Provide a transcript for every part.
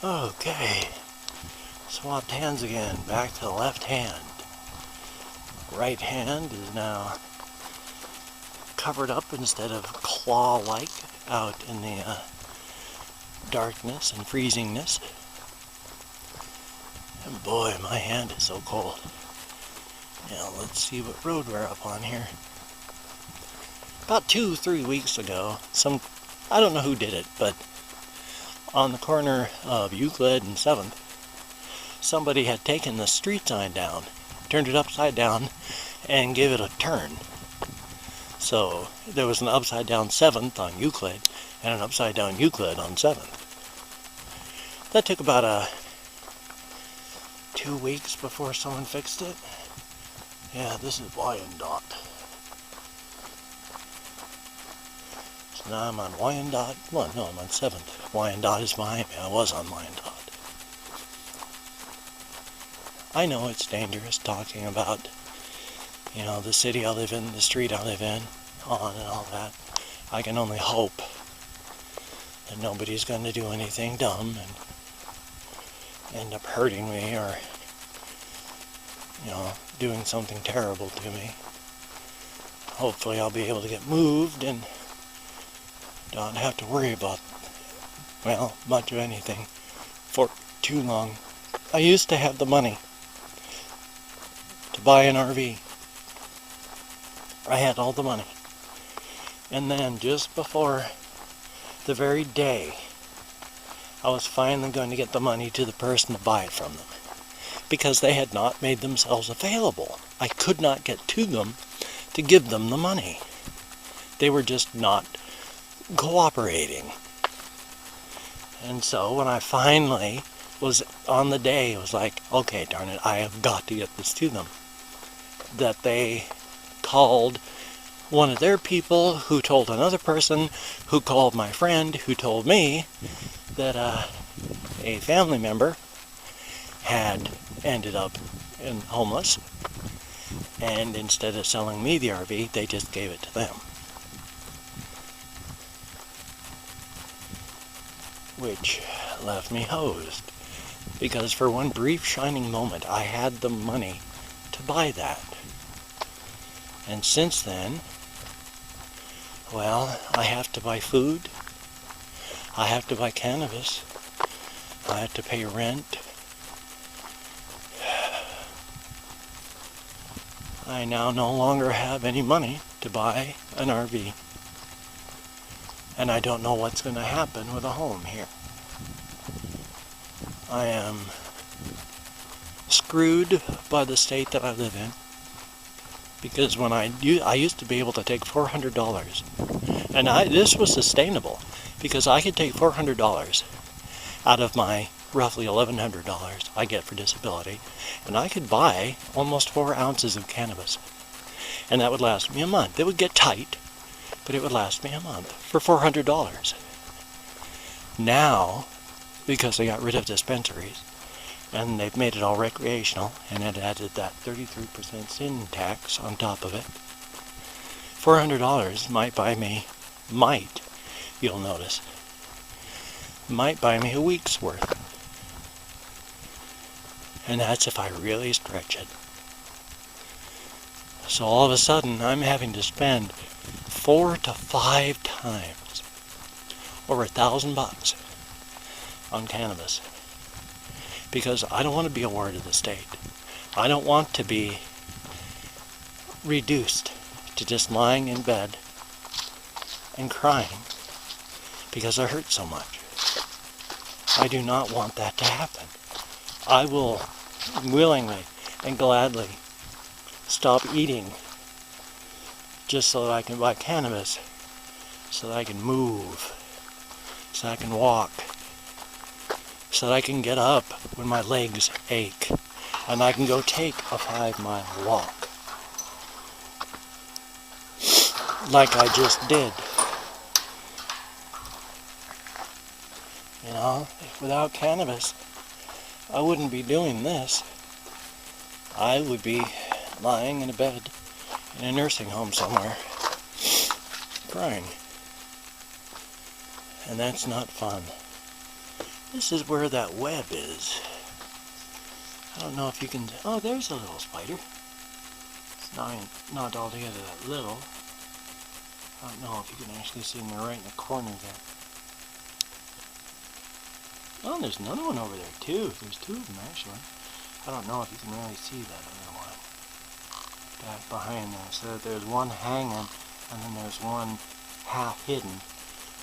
Okay, swapped hands again, back to the left hand. Right hand is now covered up instead of claw-like out in the darkness and freezingness. And boy, my hand is so cold. Now let's see what road we're up on here. About 2-3 weeks ago, I don't know who did it, but on the corner of Euclid and 7th, somebody had taken the street sign down, turned it upside down, and gave it a turn. So there was an upside down 7th on Euclid and an upside down Euclid on 7th. That took about 2 weeks before someone fixed it. Yeah, this is Wyandotte. So now I'm on Wyandotte. Well, no, I'm on 7th. Wyandotte is behind me. I was on Wyandotte. I know it's dangerous talking about, the city I live in, the street I live in, on and all that. I can only hope that nobody's going to do anything dumb and end up hurting me or, doing something terrible to me. Hopefully I'll be able to get moved and not have to worry about, much of anything for too long. I used to have the money to buy an RV. I had all the money. And then just before the very day I was finally going to get the money to the person to buy it from them, because they had not made themselves available. I could not get to them to give them the money. They were just not cooperating. And so when I finally was on the day, it was like, okay, darn it, I have got to get this to them. That they called one of their people, who told another person, who called my friend, who told me that a family member had ended up homeless, and instead of selling me the RV, they just gave it to them. Which left me hosed, because for one brief shining moment I had the money to buy that. And since then, I have to buy food, I have to buy cannabis, I have to pay rent. I now no longer have any money to buy an RV. And I don't know what's going to happen with a home here. I am screwed by the state that I live in. Because when I used to be able to take $400, and this was sustainable, because I could take $400 out of my roughly $1,100 I get for disability, and I could buy almost 4 ounces of cannabis, and that would last me a month. It would get tight, but it would last me a month for $400. Now, because they got rid of dispensaries, and they've made it all recreational, and it added that 33% sin tax on top of it, $400 might buy me, you'll notice, might buy me a week's worth. And that's if I really stretch it. So all of a sudden, I'm having to spend 4 to 5 times over $1,000 on cannabis. Because I don't want to be a ward of the state. I don't want to be reduced to just lying in bed and crying because I hurt so much. I do not want that to happen. I will willingly and gladly stop eating just so that I can buy cannabis, so that I can move, so I can walk, so that I can get up when my legs ache, and I can go take a 5-mile walk, like I just did. Without cannabis, I wouldn't be doing this. I would be lying in a bed in a nursing home somewhere, crying. And that's not fun. This is where that web is. I don't know if you can... Oh, there's a little spider. It's not altogether that little. I don't know if you can actually see them. They're right in the corner there. Oh, there's another one over there too. There's two of them actually. I don't know if you can really see that other one back behind there. So there's one hanging, and then there's one half hidden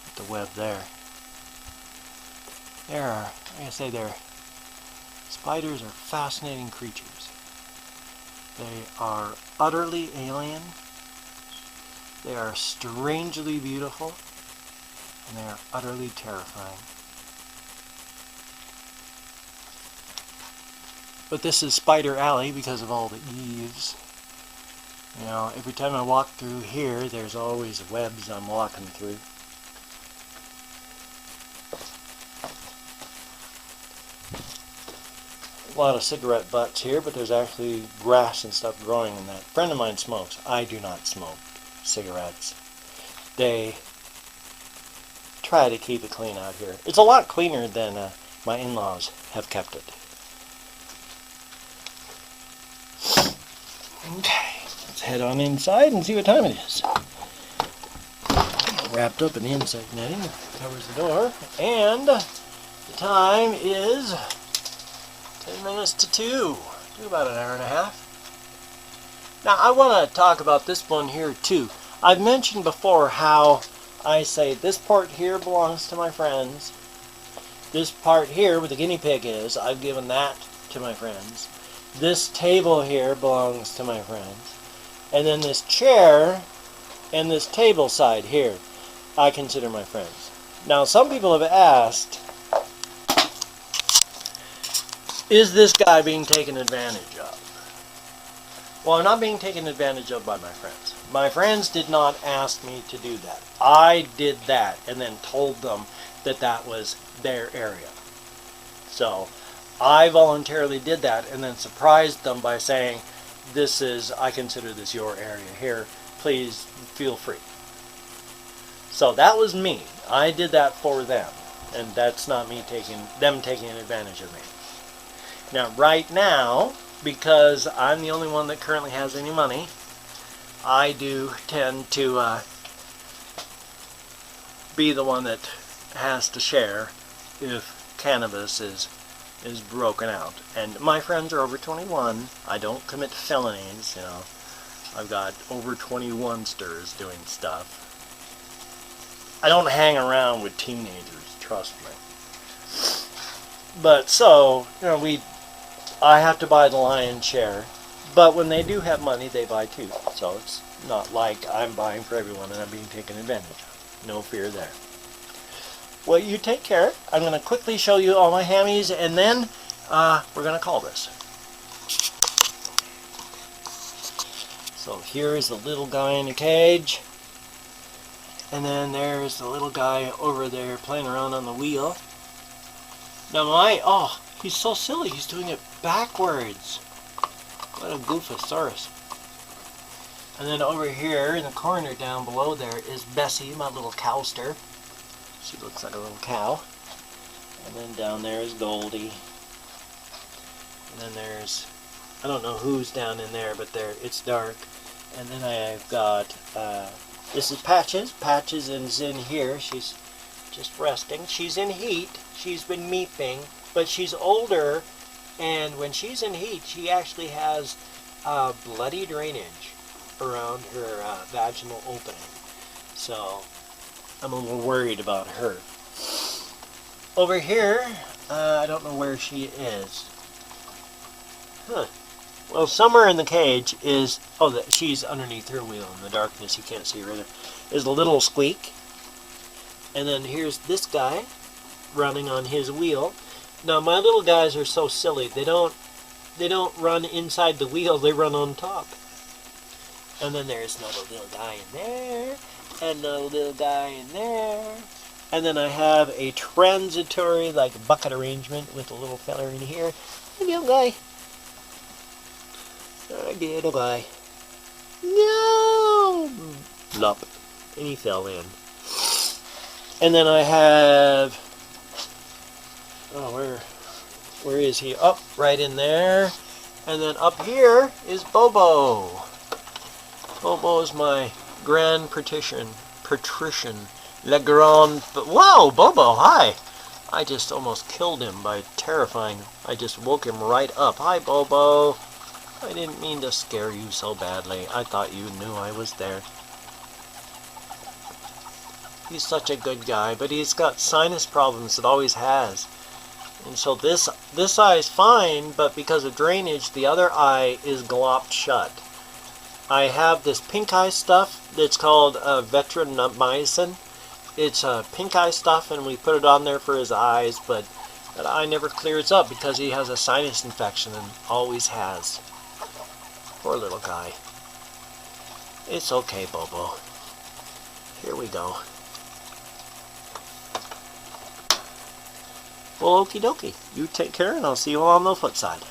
with the web there. Like I say, spiders are fascinating creatures. They are utterly alien. They are strangely beautiful, and they are utterly terrifying. But this is Spider Alley because of all the eaves. You know, every time I walk through here, there's always webs I'm walking through. A lot of cigarette butts here, but there's actually grass and stuff growing in that. A friend of mine smokes. I do not smoke cigarettes. They try to keep it clean out here. It's a lot cleaner than my in-laws have kept it. Okay, let's head on inside and see what time it is. Wrapped up in insect netting, covers the door, and the time is 10 minutes to 2. Do about an hour and a half. Now I want to talk about this one here too. I've mentioned before how I say this part here belongs to my friends. This part here where the guinea pig is, I've given that to my friends. This table here belongs to my friends. And then this chair and this table side here, I consider my friends. Now some people have asked, is this guy being taken advantage of? Well, I'm not being taken advantage of by my friends. My friends did not ask me to do that. I did that and then told them that that was their area. So I voluntarily did that and then surprised them by saying, I consider this your area here. Please feel free. So that was me. I did that for them. And that's not me taking advantage of me. Now, right now, because I'm the only one that currently has any money, I do tend to be the one that has to share if cannabis is broken out. And my friends are over 21. I don't commit felonies, you know. I've got over 21sters doing stuff. I don't hang around with teenagers, trust me. But so, you know, I have to buy the lion's share. But when they do have money, they buy too. So it's not like I'm buying for everyone and I'm being taken advantage of. No fear there. Well, you take care. I'm going to quickly show you all my hammies, and then we're going to call this. So here is the little guy in the cage. And then there's the little guy over there playing around on the wheel. Now he's so silly. He's doing it backwards. What a goofosaurus. And then over here in the corner down below there is Bessie, my little cowster. She looks like a little cow. And then down there is Goldie. And then there's, I don't know who's down in there, but it's dark. And then I've got, this is Patches. Patches is in here. She's just resting. She's in heat. She's been meeping, but she's older. And when she's in heat, she actually has bloody drainage around her vaginal opening. So I'm a little worried about her. Over here, I don't know where she is. Well, somewhere in the cage is, she's underneath her wheel in the darkness, you can't see her there, is a little Squeak. And then here's this guy running on his wheel. Now my little guys are so silly, they don't run inside the wheel, they run on top. And then there's another little guy in there, and another little guy in there. And then I have a transitory, like, bucket arrangement with a little fella in here. Hey, little guy. Hi, little guy. No! Blop. And he fell in. And then I have Oh, where is he? Up, right in there. And then up here is Bobo. Bobo is my grand patrician. Le Grand. Whoa, Bobo, hi. I just almost killed him by terrifying. I just woke him right up. Hi, Bobo. I didn't mean to scare you so badly. I thought you knew I was there. He's such a good guy, but he's got sinus problems. It always has. And so this eye is fine, but because of drainage, the other eye is glopped shut. I have this pink eye stuff that's called vetrimycin. It's pink eye stuff, and we put it on there for his eyes, but that eye never clears up because he has a sinus infection and always has. Poor little guy. It's okay, Bobo. Here we go. Well, okie dokie. You take care, and I'll see you all on the flip side.